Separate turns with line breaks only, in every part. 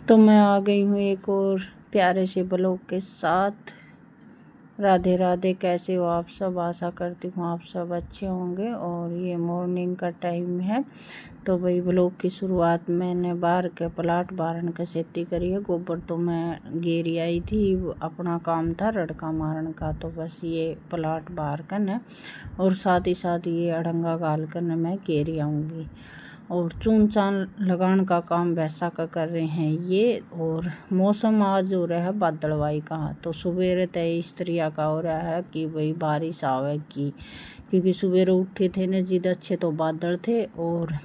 तो मैं आ गई हूँ एक और प्यारे से ब्लॉग के साथ। राधे राधे, कैसे हो आप सब? आशा करती हूँ आप सब अच्छे होंगे। और ये मॉर्निंग का टाइम है, तो भाई ब्लॉग की शुरुआत मैंने बाहर के प्लाट बारन का सेती करी है। गोबर तो मैं गेरी आई थी, अपना काम था रड़का मारन का, तो बस ये प्लाट बाहर कन है और साथ ही साथ ये अड़ंगा गाल कर मैं गेरी आऊँगी। और चून चान लगान का काम वैसा का कर रहे हैं ये। और मौसम आज हो रहा है बादलवाई का, तो सवेरे तय स्त्रिया का हो रहा है कि भाई बारिश आवेगी, क्योंकि सवेरे उठे थे न जिद अच्छे तो बादल थे और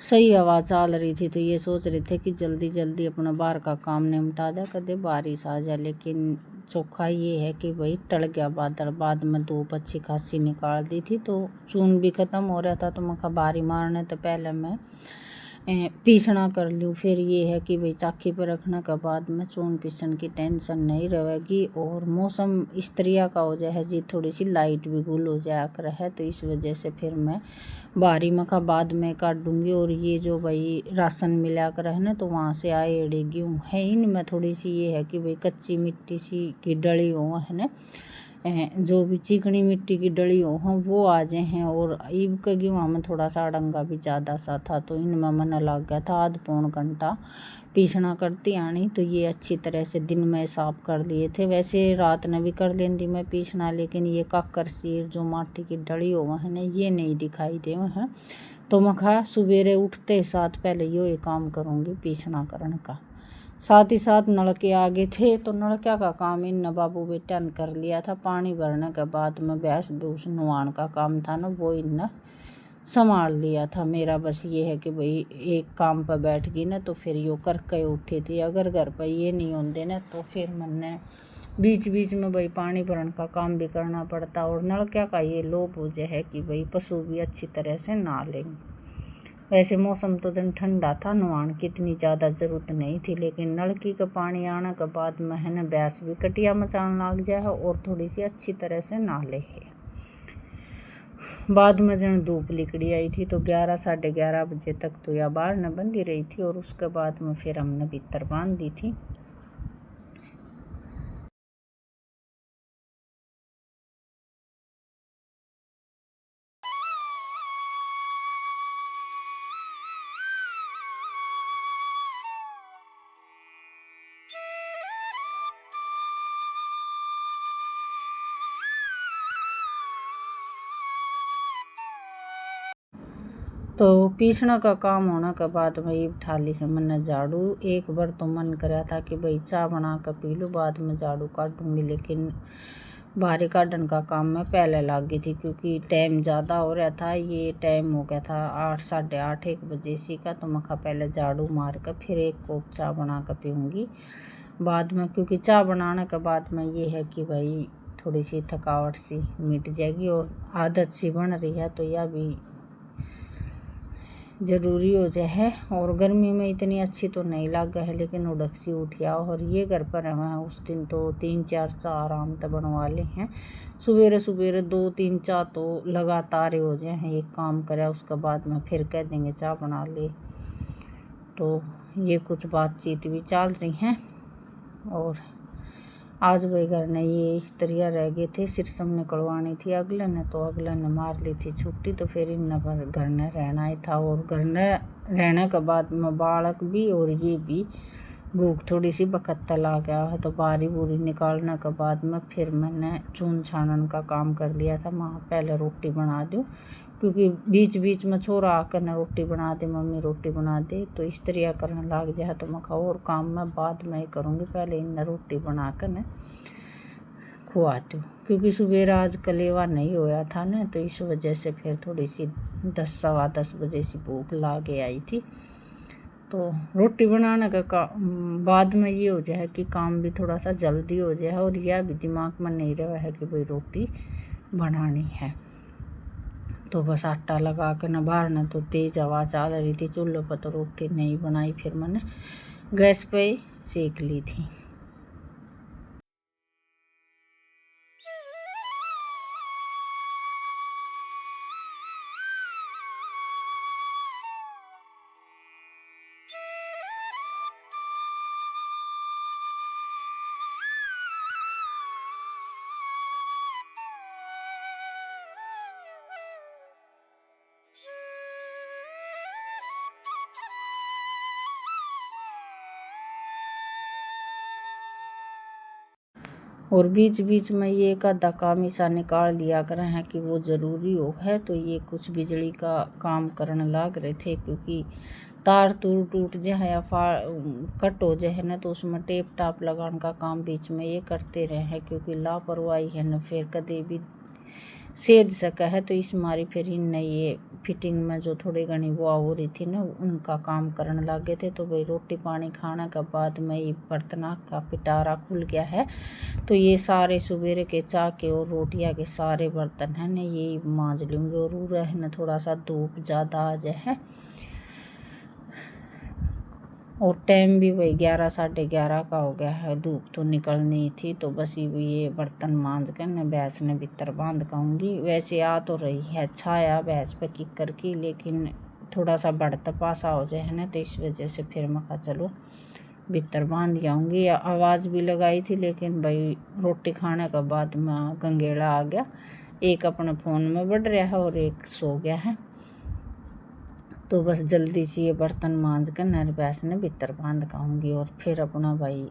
सही हवा चल रही थी, तो ये सोच रहे थे कि जल्दी जल्दी अपना बाहर का काम निपटा दे, कदे बारिश आ जाए। लेकिन चोखा ये है कि भाई टल गया बादल। बाद में धूप अच्छी खासी निकाल दी थी, तो चून भी ख़त्म हो रहा था, तो मैं कहा बारी मारने तो पहले मैं पीसना कर लूँ। फिर ये है कि भाई चाकी पर रखने के बाद में चून पीसन की टेंशन नहीं रहेगी। और मौसम इस तरह का हो जाए है जी, थोड़ी सी लाइट भी गुल हो जाया कर है, तो इस वजह से फिर मैं बारी मखा बाद में काट दूँगी। और ये जो भाई राशन मिला कर है ना, तो वहाँ से आए एड़े गेहूँ है, इनमें थोड़ी सी ये है कि भाई कच्ची मिट्टी सी की डली हो है ना, जो भी चिकनी मिट्टी की डली हो हम वो आ जाए हैं। और ईब के गेहूँ में थोड़ा सा अड़ंगा भी ज़्यादा सा था, तो इनमें मन लग गया था आध पौन घंटा पीसना करती आनी। तो ये अच्छी तरह से दिन में साफ कर लिए थे, वैसे रात ने भी कर लेंदी मैं पीसना, लेकिन ये काकर सीर जो माटी की डली हो है ना, ये नहीं दिखाई दे हैं। तो मैं खा सवेरे उठते साथ पहले ये काम करूँगी पीसना करने का। साथ ही साथ नलके आगे थे, तो नलका का काम इन बाबू बेटा ने कर लिया था। पानी भरने के बाद में भैंस भूस नुआन का काम था ना, वो इन संभाल लिया था। मेरा बस ये है कि भाई एक काम पर बैठ गई ना, तो फिर यो करके उठी थी। अगर घर पर ये नहीं होते ना, तो फिर मैंने बीच बीच में भाई पानी भरने का काम भी करना पड़ता। और नलका का ये लोभ हो जाए है कि भाई पशु भी अच्छी तरह से नहा लेंगे। वैसे मौसम तो जन ठंडा था, नहान की इतनी ज़्यादा ज़रूरत नहीं थी, लेकिन नलकी का पानी आने के बाद में है ना भैंस भी कटिया मचान लग जाए है और थोड़ी सी अच्छी तरह से नहा ले है। बाद में जन धूप लिकड़ी आई थी, तो 11 साढ़े 11 बजे तक तो या बाहर न बंधी रही थी, और उसके बाद में फिर हमने भीतर बांध दी थी। तो पीसना का काम होने के बाद भाई उठा ली है मैंने झाड़ू। एक बार तो मन कराया था कि भाई चाय बना कर पी लूँ, बाद में झाड़ू काटूंगी, लेकिन बाहरी काटन का काम मैं पहले लग गई थी, क्योंकि टाइम ज़्यादा हो रहा था। ये टाइम हो गया था 8 साढ़े 8 1 बजे सी का, तो मैं कहा पहले झाड़ू मार कर फिर एक कप चाय बना कर पीऊँगी बाद में। क्योंकि चाय बनाने के बाद में ये है कि भाई थोड़ी सी थकावट सी मिट जाएगी और आदत सी बन रही है, तो यह भी ज़रूरी हो जाए है। और गर्मी में इतनी अच्छी तो नहीं लग है, लेकिन उड़क सी उठिया। और ये घर पर हैं उस दिन तो 3-4 चाह आराम से बनवा ले हैं। सवेरे सवेरे 2-3 चाह तो लगातार हो जाए हैं, एक काम करे उसके बाद में फिर कह देंगे चाह बना ले। तो ये कुछ बातचीत भी चल रही हैं। और आज भाई घर ने ये इस तरह रह गए थे, सिरसम निकलवानी थी अगले ने, तो अगले ने मार ली थी छुट्टी, तो फिर इन पर घर ने रहना ही था। और घर ने रहने के बाद में बालक भी और ये भी भूख थोड़ी सी बकत्ता ला गया है, तो बारी बुरी निकालने के बाद में फिर मैंने चून छानन का काम कर लिया था। माँ पहले रोटी बना दूँ, क्योंकि बीच बीच में छोरा आकर न रोटी बना दे, मम्मी रोटी बना दे, तो इस तरह करने लग जाए। तो मैं खाओ और काम मैं बाद में ही करूँगी, पहले इन रोटी बना कर न खुआ दूँ, क्योंकि सुबह आज कलेवा नहीं होया था ना, तो इस वजह से फिर थोड़ी सी 10 सवा 10 बजे सी भूख लागे आई थी। तो रोटी बनाने का बाद में ये हो जाए कि काम भी थोड़ा सा जल्दी हो जाए, और यह भी दिमाग में नहीं रहा है कि भाई रोटी बनानी है। तो बस आटा लगा कर न बाहर न तो तेज़ हवा चल रही थी, चूल्हे पर तो रोटी नहीं बनाई, फिर मैंने गैस पे सेक ली थी। और बीच बीच में ये एक आधा काम ऐसा निकाल लिया कर हैं कि वो ज़रूरी हो है। तो ये कुछ बिजली का काम करने लग रहे थे, क्योंकि तार तूर टूट जाए या कट हो जाए ना, तो उसमें टेप टाप लगाने का काम बीच में ये करते रहे हैं, क्योंकि लापरवाही है ना फिर कदे भी सेध सका है। तो इस मारी फिर इन ये फिटिंग में जो थोड़ी घनी वो हो रही थी ना, उनका काम करने लगे थे। तो भाई रोटी पानी खाने के बाद में ये बर्तना का पिटारा खुल गया है। तो ये सारे सवेरे के चाय के और रोटियां के सारे बर्तन हैं ना ये मांज लूँगी। और उरा है ना थोड़ा सा धूप ज़्यादा आ जाए है, और टाइम भी वही 11 साढ़े 11 का हो गया है। धूप तो निकलनी थी, तो बस ये बर्तन मांज कर न भैंस ने भीतर बांध कहूँगी। वैसे आ तो रही है छाया भैंस पे किकर की, लेकिन थोड़ा सा बढ़ता पासा हो जाए है ना, तो इस वजह से फिर मैं कहा चलो भीतर बांध जाऊँगी। आवाज़ भी लगाई थी, लेकिन भाई रोटी खाने के बाद मैं गंगेड़ा आ गया। एक अपने फ़ोन में बढ़ रहा है और एक सो गया है। तो बस जल्दी से ये बर्तन मांज कर नर भैंस ने भीतर बांध कहूँगी। और फिर अपना भाई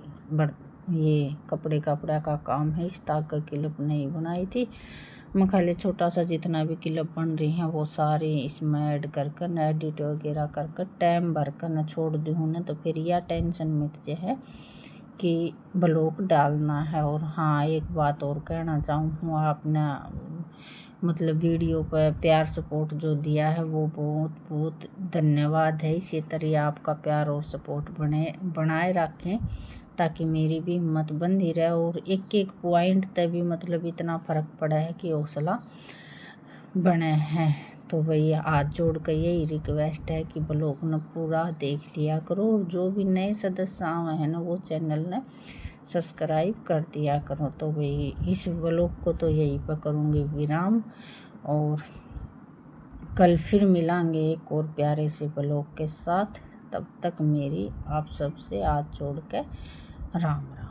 ये कपड़े कपड़ा का काम है। इस ताक का क्लिप नहीं बनाई थी मैं, खाली छोटा सा जितना भी क्लिप बन रही हैं वो सारे इसमें ऐड कर कर न एडिट वगैरह कर कर टाइम भर कर न छोड़ दी हूँ ना, तो फिर यह टेंशन मिट जाए है कि ब्लॉग डालना है। और हाँ एक बात और कहना चाहूँ, आपने मतलब वीडियो पर प्यार सपोर्ट जो दिया है वो बहुत बहुत धन्यवाद है। इसी तरह आपका प्यार और सपोर्ट बनाए रखें, ताकि मेरी भी हिम्मत बंधी रहे। और एक एक पॉइंट तक भी मतलब इतना फ़र्क पड़ा है कि हौसला बने हैं। तो भैया हाथ जोड़ कर यही रिक्वेस्ट है कि ब्लॉग न पूरा देख लिया करो, और जो भी नए सदस्य आए हैं ना वो चैनल ने सब्सक्राइब कर दिया करो। तो भाई इस ब्लॉग को तो यहीं पर करूँगी विराम, और कल फिर मिलांगे एक और प्यारे से ब्लॉग के साथ। तब तक मेरी आप सबसे हाथ जोड़ के राम राम।